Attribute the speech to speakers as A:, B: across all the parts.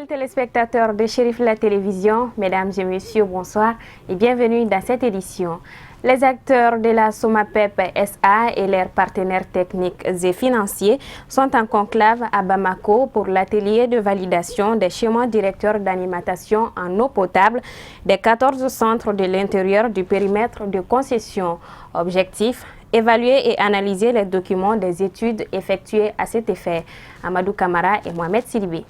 A: Fidèles téléspectateurs de Chérif la télévision, mesdames et messieurs, bonsoir et bienvenue dans cette édition. Les acteurs de la SOMAPEP SA et leurs partenaires techniques et financiers sont en conclave à Bamako pour l'atelier de validation des schémas directeurs d'alimentation en eau potable des 14 centres de l'intérieur du périmètre de concession. Objectif: évaluer et analyser les documents des études effectuées à cet effet. Amadou Kamara et Mohamed Sidibé.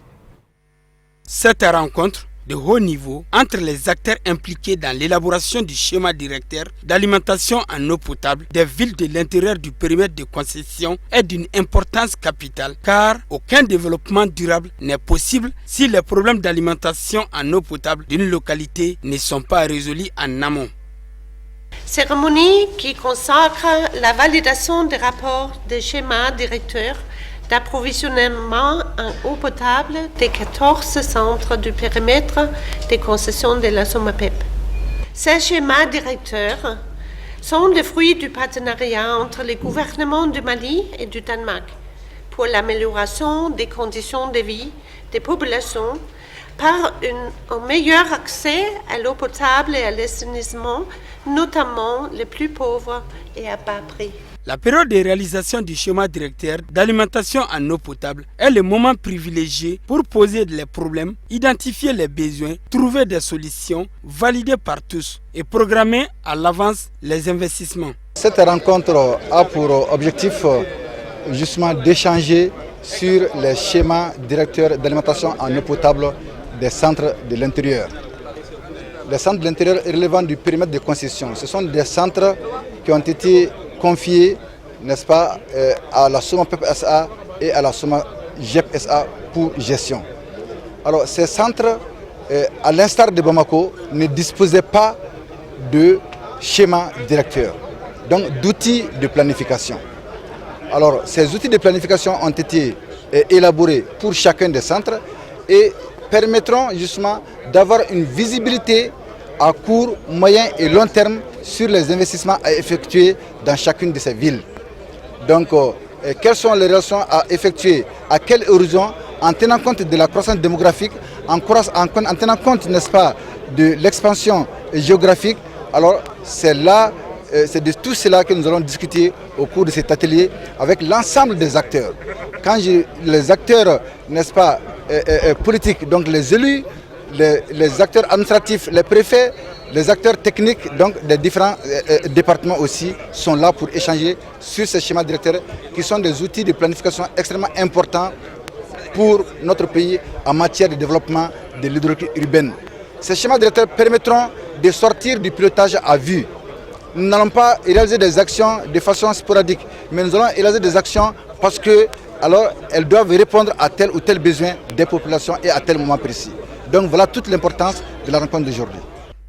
B: Cette rencontre de haut niveau entre les acteurs impliqués dans l'élaboration du schéma directeur d'alimentation en eau potable des villes de l'intérieur du périmètre de concession est d'une importance capitale car aucun développement durable n'est possible si les problèmes d'alimentation en eau potable d'une localité ne sont pas résolus en amont.
C: Cérémonie qui consacre la validation des rapports des schémas directeurs d'approvisionnement en eau potable des 14 centres du périmètre des concessions de la SOMAPEP. Ces schémas directeurs sont le fruit du partenariat entre les gouvernements du Mali et du Danemark pour l'amélioration des conditions de vie des populations par un meilleur accès à l'eau potable et à l'assainissement, notamment les plus pauvres et à bas prix.
B: La période de réalisation du schéma directeur d'alimentation en eau potable est le moment privilégié pour poser les problèmes, identifier les besoins, trouver des solutions validées par tous et programmer à l'avance les investissements.
D: Cette rencontre a pour objectif justement d'échanger sur les schémas directeurs d'alimentation en eau potable des centres de l'intérieur. Les centres de l'intérieur relevant du périmètre de concession, ce sont des centres qui ont été confiés, n'est-ce pas, à la SOMAPEP SA et à la SOMAGEP SA pour gestion. Alors ces centres, à l'instar de Bamako, ne disposaient pas de schéma directeur, donc d'outils de planification. Alors ces outils de planification ont été élaborés pour chacun des centres et permettront justement d'avoir une visibilité à court, moyen et long terme sur les investissements à effectuer dans chacune de ces villes. Donc, quelles sont les relations à effectuer, à quel horizon, en tenant compte de la croissance démographique, en tenant compte, n'est-ce pas, de l'expansion géographique. Alors, c'est de tout cela que nous allons discuter au cours de cet atelier avec l'ensemble des acteurs. Quand les acteurs, n'est-ce pas, politiques, donc les élus, les acteurs administratifs, les préfets, les acteurs techniques donc des différents départements aussi sont là pour échanger sur ces schémas directeurs qui sont des outils de planification extrêmement importants pour notre pays en matière de développement de l'hydrologie urbaine. Ces schémas directeurs permettront de sortir du pilotage à vue. Nous n'allons pas réaliser des actions de façon sporadique, mais nous allons réaliser des actions parce que alors elles doivent répondre à tel ou tel besoin des populations et à tel moment précis. Donc voilà toute l'importance de la rencontre d'aujourd'hui.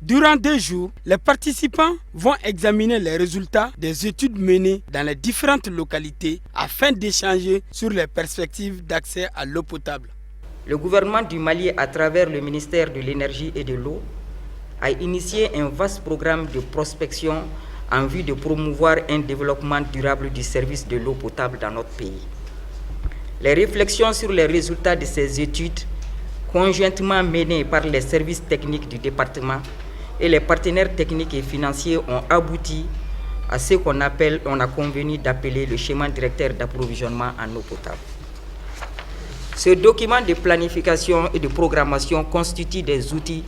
B: Durant 2 jours, les participants vont examiner les résultats des études menées dans les différentes localités afin d'échanger sur les perspectives d'accès à l'eau potable.
E: Le gouvernement du Mali, à travers le ministère de l'Énergie et de l'Eau, a initié un vaste programme de prospection en vue de promouvoir un développement durable du service de l'eau potable dans notre pays. Les réflexions sur les résultats de ces études, conjointement menées par les services techniques du département et les partenaires techniques et financiers, ont abouti à ce qu'on a convenu d'appeler le schéma directeur d'approvisionnement en eau potable. Ce document de planification et de programmation constitue des outils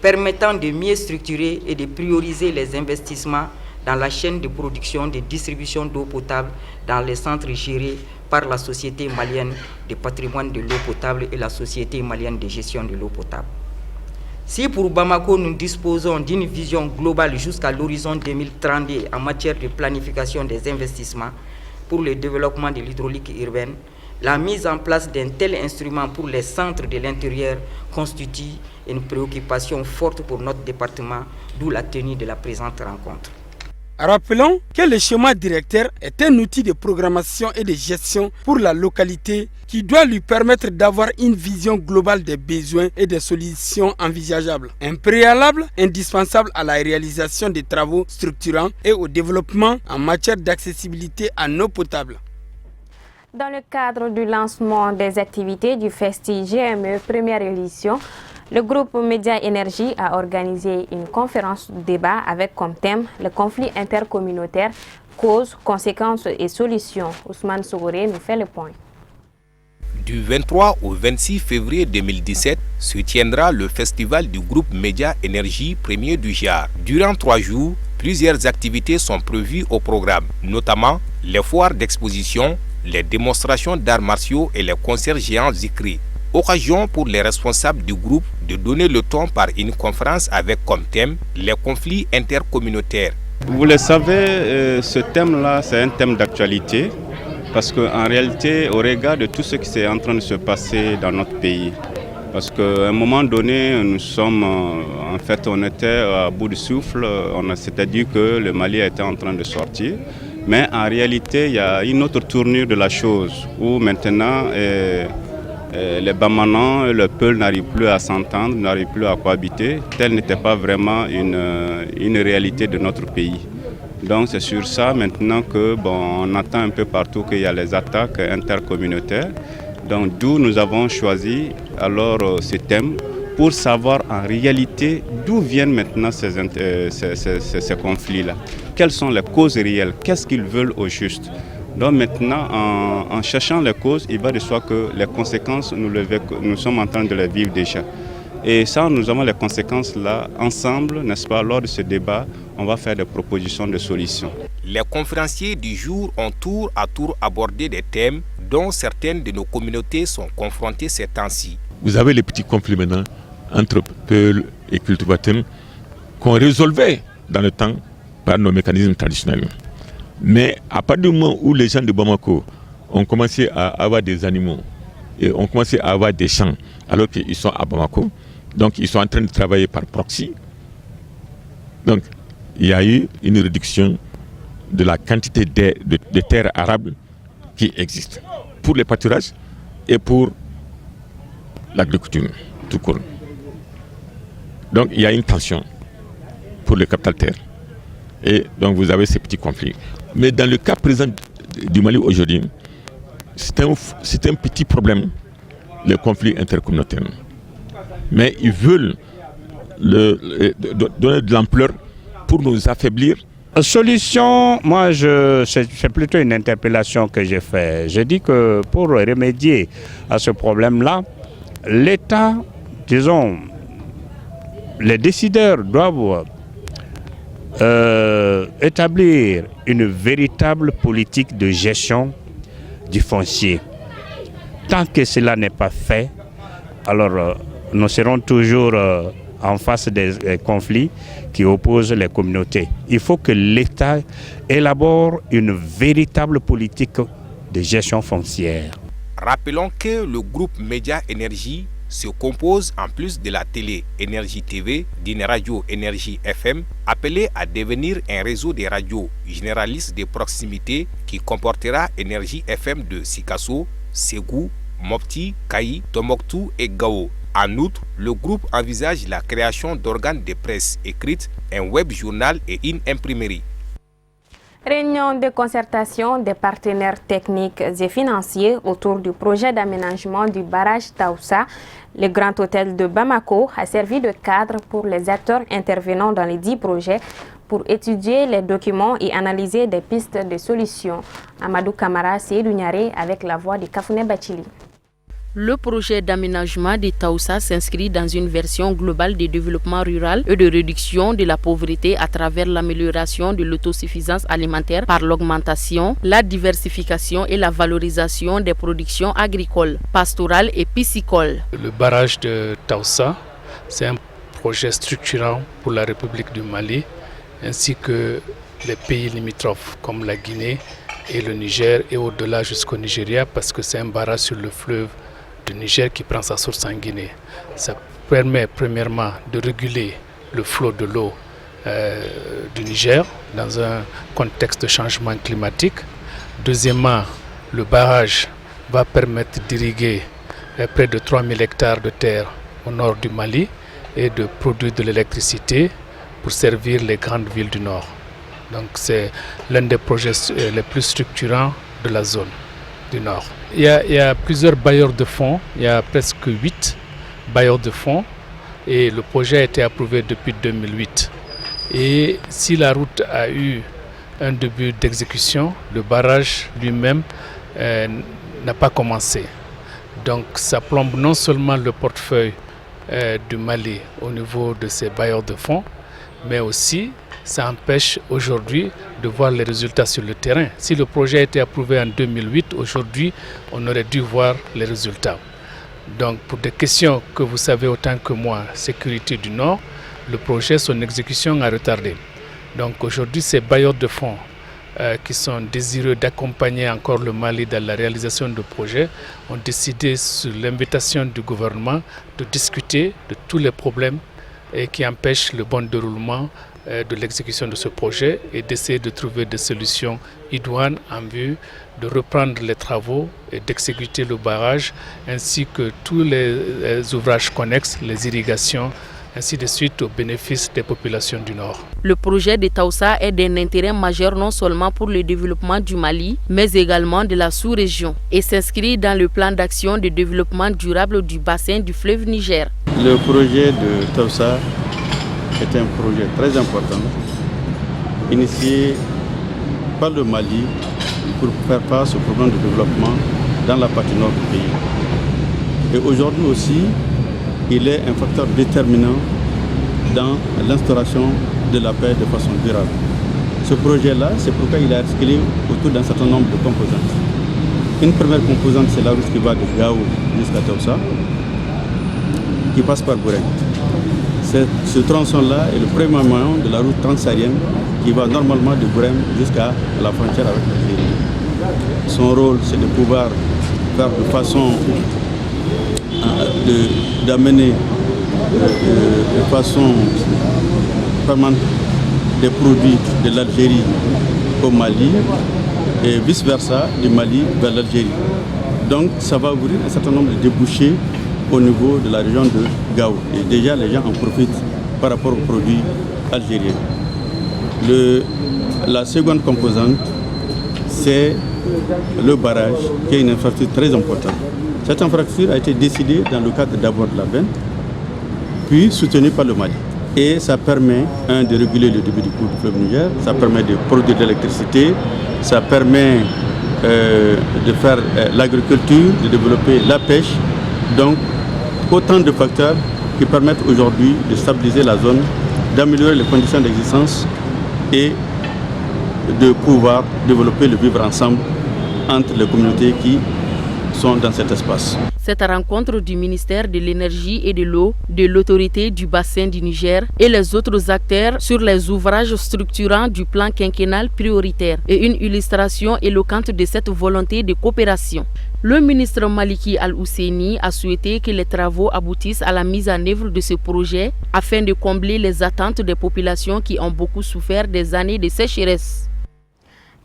E: permettant de mieux structurer et de prioriser les investissements dans la chaîne de production et de distribution d'eau potable dans les centres gérés par la Société malienne de patrimoine de l'eau potable et la Société malienne de gestion de l'eau potable. Si pour Bamako, nous disposons d'une vision globale jusqu'à l'horizon 2032 en matière de planification des investissements pour le développement de l'hydraulique urbaine, la mise en place d'un tel instrument pour les centres de l'intérieur constitue une préoccupation forte pour notre département, d'où la tenue de la présente rencontre.
B: Rappelons que le schéma directeur est un outil de programmation et de gestion pour la localité qui doit lui permettre d'avoir une vision globale des besoins et des solutions envisageables. Un préalable indispensable à la réalisation des travaux structurants et au développement en matière d'accessibilité en eau potable.
A: Dans le cadre du lancement des activités du Festi GME première édition, le groupe Média Énergie a organisé une conférence débat avec comme thème le conflit intercommunautaire, causes, conséquences et solutions. Ousmane Sougouré nous fait le point.
F: Du 23 au 26 février 2017 se tiendra le festival du groupe Média Énergie premier du JAR. Durant 3 jours, plusieurs activités sont prévues au programme, notamment les foires d'exposition, les démonstrations d'arts martiaux et les concerts géants Zikri. Occasion pour les responsables du groupe de donner le ton par une conférence avec comme thème les conflits intercommunautaires.
G: Vous le savez, ce thème-là, c'est un thème d'actualité parce qu'en réalité, au regard de tout ce qui est en train de se passer dans notre pays, parce qu'à un moment donné, on était à bout de souffle, on s'était dit que le Mali était en train de sortir. Mais en réalité, il y a une autre tournure de la chose où maintenant les Bamanans et le Peul n'arrivent plus à s'entendre, n'arrivent plus à cohabiter. Telle n'était pas vraiment une réalité de notre pays. Donc c'est sur ça maintenant on attend un peu partout qu'il y a les attaques intercommunautaires. Donc d'où nous avons choisi alors ce thème pour savoir en réalité d'où viennent maintenant ces conflits-là. Quelles sont les causes réelles? Qu'est-ce qu'ils veulent au juste? Donc maintenant, en cherchant les causes, il va de soi que les conséquences, nous sommes en train de les vivre déjà. Et ça, nous avons les conséquences là, ensemble, n'est-ce pas, lors de ce débat, on va faire des propositions de solutions.
F: Les conférenciers du jour ont tour à tour abordé des thèmes dont certaines de nos communautés sont confrontées ces temps-ci.
H: Vous avez les petits conflits maintenant entre Peul et cultivateurs qu'on résolvait dans le temps par nos mécanismes traditionnels. Mais à partir du moment où les gens de Bamako ont commencé à avoir des animaux et ont commencé à avoir des champs alors qu'ils sont à Bamako, donc ils sont en train de travailler par proxy. Donc il y a eu une réduction de la quantité de terres arables qui existent pour les pâturages et pour l'agriculture tout court. Donc il y a une tension pour le capital terre. Et donc vous avez ces petits conflits. Mais dans le cas présent du Mali aujourd'hui, c'est un petit problème, le conflit intercommunautaire. Mais ils veulent donner de l'ampleur pour nous affaiblir.
I: Solution, moi c'est plutôt une interpellation que j'ai faite. Je dis que pour remédier à ce problème-là, l'État, disons, les décideurs doivent établir une véritable politique de gestion du foncier. Tant que cela n'est pas fait, alors nous serons toujours en face des conflits qui opposent les communautés. Il faut que l'État élabore une véritable politique de gestion foncière.
F: Rappelons que le groupe Média Énergie se compose en plus de la télé Énergie TV, d'une radio Énergie FM, appelée à devenir un réseau de radios généralistes de proximité qui comportera Énergie FM de Sikasso, Ségou, Mopti, Kayi, Tombouctou et Gao. En outre, le groupe envisage la création d'organes de presse écrite, un web journal et une imprimerie.
A: Réunion de concertation des partenaires techniques et financiers autour du projet d'aménagement du barrage Taoussa. Le Grand Hôtel de Bamako a servi de cadre pour les acteurs intervenant dans les 10 projets pour étudier les documents et analyser des pistes de solutions. Amadou Kamara, Seydou Niaré avec la voix de Kafouné Bachili.
J: Le projet d'aménagement de Taoussa s'inscrit dans une version globale de développement rural et de réduction de la pauvreté à travers l'amélioration de l'autosuffisance alimentaire par l'augmentation, la diversification et la valorisation des productions agricoles, pastorales et piscicoles.
K: Le barrage de Taoussa, c'est un projet structurant pour la République du Mali ainsi que les pays limitrophes comme la Guinée et le Niger et au-delà jusqu'au Nigeria parce que c'est un barrage sur le fleuve du Niger qui prend sa source en Guinée. Ça permet premièrement de réguler le flot de l'eau du Niger dans un contexte de changement climatique. Deuxièmement, le barrage va permettre d'irriguer près de 3000 hectares de terre au nord du Mali et de produire de l'électricité pour servir les grandes villes du nord. Donc c'est l'un des projets les plus structurants de la zone. du Nord. Il y a plusieurs bailleurs de fonds, il y a presque 8 bailleurs de fonds et le projet a été approuvé depuis 2008. Et si la route a eu un début d'exécution, le barrage lui-même n'a pas commencé. Donc ça plombe non seulement le portefeuille du Mali au niveau de ses bailleurs de fonds, mais aussi ça empêche aujourd'hui de voir les résultats sur le terrain. Si le projet a été approuvé en 2008, aujourd'hui on aurait dû voir les résultats. Donc pour des questions que vous savez autant que moi, sécurité du Nord, le projet, son exécution a retardé. Donc aujourd'hui ces bailleurs de fonds qui sont désireux d'accompagner encore le Mali dans la réalisation du projet ont décidé, sur l'invitation du gouvernement, de discuter de tous les problèmes qui empêchent le bon déroulement de l'exécution de ce projet et d'essayer de trouver des solutions idoines en vue de reprendre les travaux et d'exécuter le barrage ainsi que tous les ouvrages connexes, les irrigations, ainsi de suite au bénéfice des populations du Nord.
J: Le projet de Taoussa est d'un intérêt majeur non seulement pour le développement du Mali, mais également de la sous-région et s'inscrit dans le plan d'action de développement durable du bassin du fleuve Niger.
L: Le projet de Taoussa est un projet très important, initié par le Mali pour faire face au problème de développement dans la partie nord du pays. Et aujourd'hui aussi, il est un facteur déterminant dans l'instauration de la paix de façon durable. Ce projet-là, c'est pourquoi il est articulé autour d'un certain nombre de composantes. Une première composante, c'est la route qui va de Gao jusqu'à Taoussa, qui passe par Boureng. Ce tronçon-là est le premier maillon de la route transsaharienne qui va normalement de Boureng jusqu'à la frontière avec l'Algérie. Son rôle, c'est de pouvoir faire de façon d'amener de façon permanente des produits de l'Algérie au Mali et vice-versa du Mali vers l'Algérie. Donc ça va ouvrir un certain nombre de débouchés au niveau de la région de Gao. Et déjà les gens en profitent par rapport aux produits algériens. La seconde composante, c'est le barrage, qui est une infrastructure très importante. Cette infrastructure a été décidée dans le cadre d'abord de la BEN, puis soutenue par le Mali. Et ça permet, de réguler le débit du cours du fleuve Niger, ça permet de produire de l'électricité, ça permet de faire l'agriculture, de développer la pêche. Donc, autant de facteurs qui permettent aujourd'hui de stabiliser la zone, d'améliorer les conditions d'existence et de pouvoir développer le vivre ensemble entre les communautés qui sont dans cet espace.
J: Cette rencontre du ministère de l'Énergie et de l'Eau, de l'autorité du bassin du Niger et les autres acteurs sur les ouvrages structurants du plan quinquennal prioritaire est une illustration éloquente de cette volonté de coopération. Le ministre Maliki Al-Ousseini a souhaité que les travaux aboutissent à la mise en œuvre de ce projet afin de combler les attentes des populations qui ont beaucoup souffert des années de sécheresse.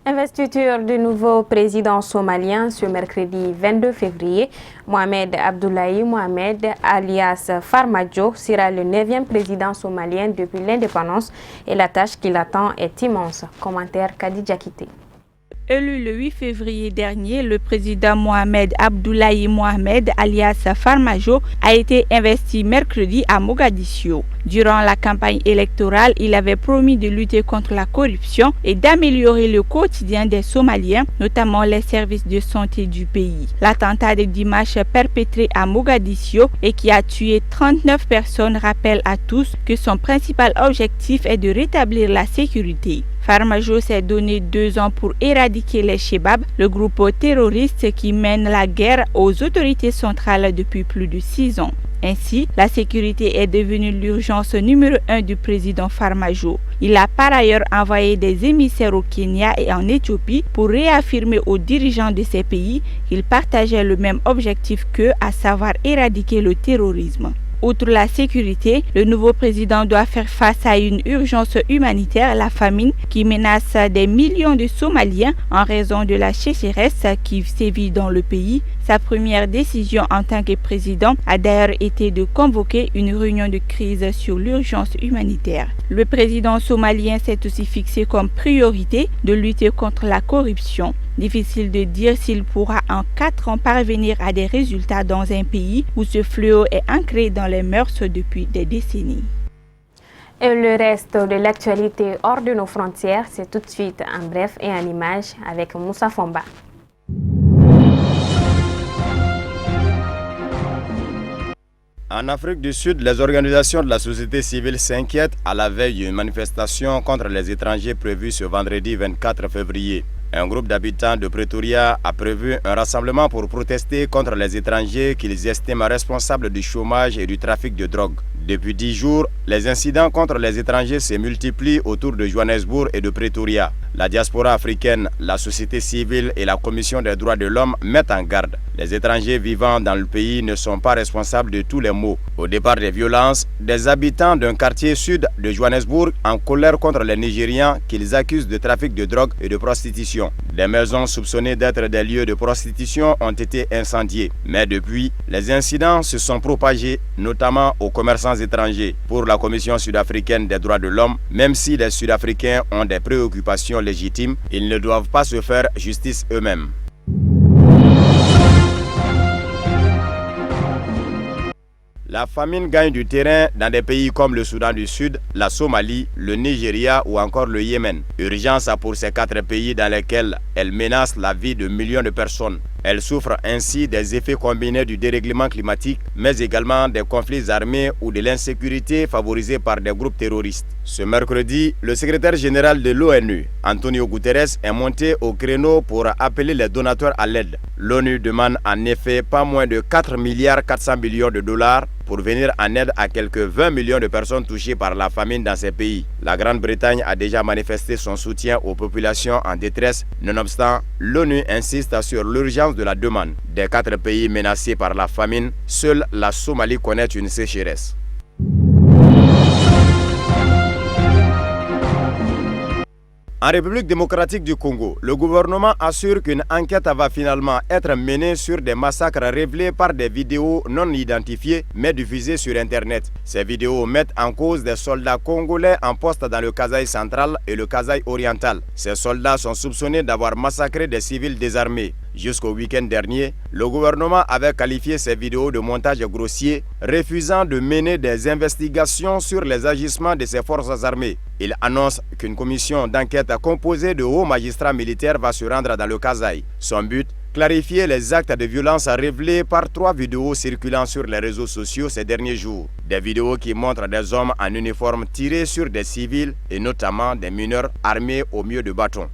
A: Investiture du nouveau président somalien ce mercredi 22 février. Mohamed Abdoulaye Mohamed, alias Farmajo, sera le 9e président somalien depuis l'indépendance et la tâche qui l'attend est immense. Commentaire Khadija Kité.
M: Élu le 8 février dernier, le président Mohamed Abdoulaye Mohamed, alias Farmajo, a été investi mercredi à Mogadiscio. Durant la campagne électorale, il avait promis de lutter contre la corruption et d'améliorer le quotidien des Somaliens, notamment les services de santé du pays. L'attentat de dimanche perpétré à Mogadiscio et qui a tué 39 personnes rappelle à tous que son principal objectif est de rétablir la sécurité. Farmajo s'est donné 2 ans pour éradiquer les Chebab, le groupe terroriste qui mène la guerre aux autorités centrales depuis plus de 6 ans. Ainsi, la sécurité est devenue l'urgence numéro 1 du président Farmajo. Il a par ailleurs envoyé des émissaires au Kenya et en Éthiopie pour réaffirmer aux dirigeants de ces pays qu'ils partageaient le même objectif qu'eux, à savoir éradiquer le terrorisme. Outre la sécurité, le nouveau président doit faire face à une urgence humanitaire, la famine, qui menace des millions de Somaliens en raison de la sécheresse qui sévit dans le pays. Sa première décision en tant que président a d'ailleurs été de convoquer une réunion de crise sur l'urgence humanitaire. Le président somalien s'est aussi fixé comme priorité de lutter contre la corruption. Difficile de dire s'il pourra en 4 ans parvenir à des résultats dans un pays où ce fléau est ancré dans les mœurs depuis des décennies.
A: Et le reste de l'actualité hors de nos frontières, c'est tout de suite en bref et en images avec Moussa Fomba.
N: En Afrique du Sud, les organisations de la société civile s'inquiètent à la veille d'une manifestation contre les étrangers prévue ce vendredi 24 février. Un groupe d'habitants de Pretoria a prévu un rassemblement pour protester contre les étrangers qu'ils estiment responsables du chômage et du trafic de drogue. Depuis 10 jours, les incidents contre les étrangers se multiplient autour de Johannesburg et de Pretoria. La diaspora africaine, la société civile et la Commission des droits de l'homme mettent en garde. Les étrangers vivant dans le pays ne sont pas responsables de tous les maux. Au départ des violences, des habitants d'un quartier sud de Johannesburg en colère contre les Nigérians qu'ils accusent de trafic de drogue et de prostitution. Des maisons soupçonnées d'être des lieux de prostitution ont été incendiées. Mais depuis, les incidents se sont propagés, notamment aux commerçants étrangers. Pour la Commission sud-africaine des droits de l'homme, même si les Sud-Africains ont des préoccupations légitimes, ils ne doivent pas se faire justice eux-mêmes. La famine gagne du terrain dans des pays comme le Soudan du Sud, la Somalie, le Nigeria ou encore le Yémen. Urgence pour ces 4 pays dans lesquels elle menace la vie de millions de personnes. Elle souffre ainsi des effets combinés du dérèglement climatique, mais également des conflits armés ou de l'insécurité favorisée par des groupes terroristes. Ce mercredi, le secrétaire général de l'ONU, Antonio Guterres, est monté au créneau pour appeler les donateurs à l'aide. L'ONU demande en effet pas moins de 4,4 milliards de dollars pour venir en aide à quelques 20 millions de personnes touchées par la famine dans ces pays. La Grande-Bretagne a déjà manifesté son soutien aux populations en détresse. Nonobstant, l'ONU insiste sur l'urgence de la demande. Des 4 pays menacés par la famine, seule la Somalie connaît une sécheresse. En République démocratique du Congo, le gouvernement assure qu'une enquête va finalement être menée sur des massacres révélés par des vidéos non identifiées mais diffusées sur Internet. Ces vidéos mettent en cause des soldats congolais en poste dans le Kasaï central et le Kasaï oriental. Ces soldats sont soupçonnés d'avoir massacré des civils désarmés. Jusqu'au week-end dernier, le gouvernement avait qualifié ces vidéos de montage grossier, refusant de mener des investigations sur les agissements de ces forces armées. Il annonce qu'une commission d'enquête composée de hauts magistrats militaires va se rendre dans le Kasaï. Son but, clarifier les actes de violence révélés par 3 vidéos circulant sur les réseaux sociaux ces derniers jours. Des vidéos qui montrent des hommes en uniforme tirer sur des civils et notamment des mineurs armés au mieux de bâtons.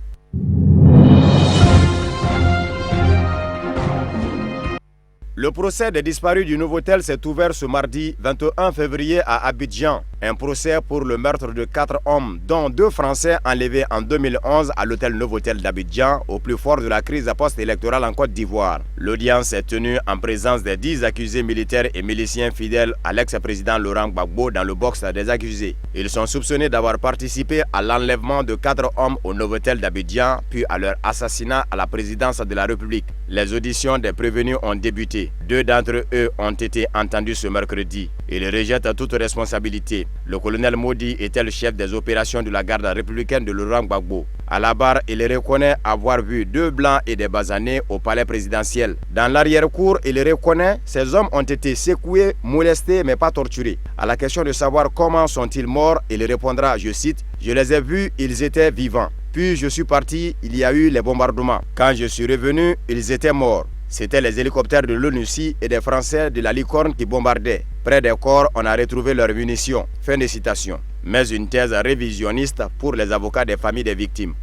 N: Le procès des disparus du Novotel s'est ouvert ce mardi 21 février à Abidjan. Un procès pour le meurtre de 4 hommes, dont 2 Français enlevés en 2011 à l'hôtel Novotel d'Abidjan, au plus fort de la crise post-électorale en Côte d'Ivoire. L'audience est tenue en présence des 10 accusés militaires et miliciens fidèles à l'ex-président Laurent Gbagbo dans le box des accusés. Ils sont soupçonnés d'avoir participé à l'enlèvement de 4 hommes au Novotel d'Abidjan, puis à leur assassinat à la présidence de la République. Les auditions des prévenus ont débuté. 2 d'entre eux ont été entendus ce mercredi. Ils rejettent toute responsabilité. Le colonel Modi était le chef des opérations de la garde républicaine de Laurent Gbagbo. À la barre, il reconnaît avoir vu 2 blancs et des basanés au palais présidentiel. Dans l'arrière-cour, il reconnaît ces hommes ont été secoués, molestés mais pas torturés. À la question de savoir comment sont-ils morts, il répondra, je cite, « Je les ai vus, ils étaient vivants. Puis je suis parti, il y a eu les bombardements. Quand je suis revenu, ils étaient morts. C'étaient les hélicoptères de l'ONUCI et des Français de la Licorne qui bombardaient. Près des corps, on a retrouvé leurs munitions. » Fin de citation. Mais une thèse révisionniste pour les avocats des familles des victimes.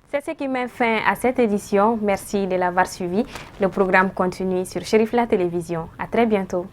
A: C'est ce qui met fin à cette édition. Merci de l'avoir suivi. Le programme continue sur Chérif la Télévision. À très bientôt.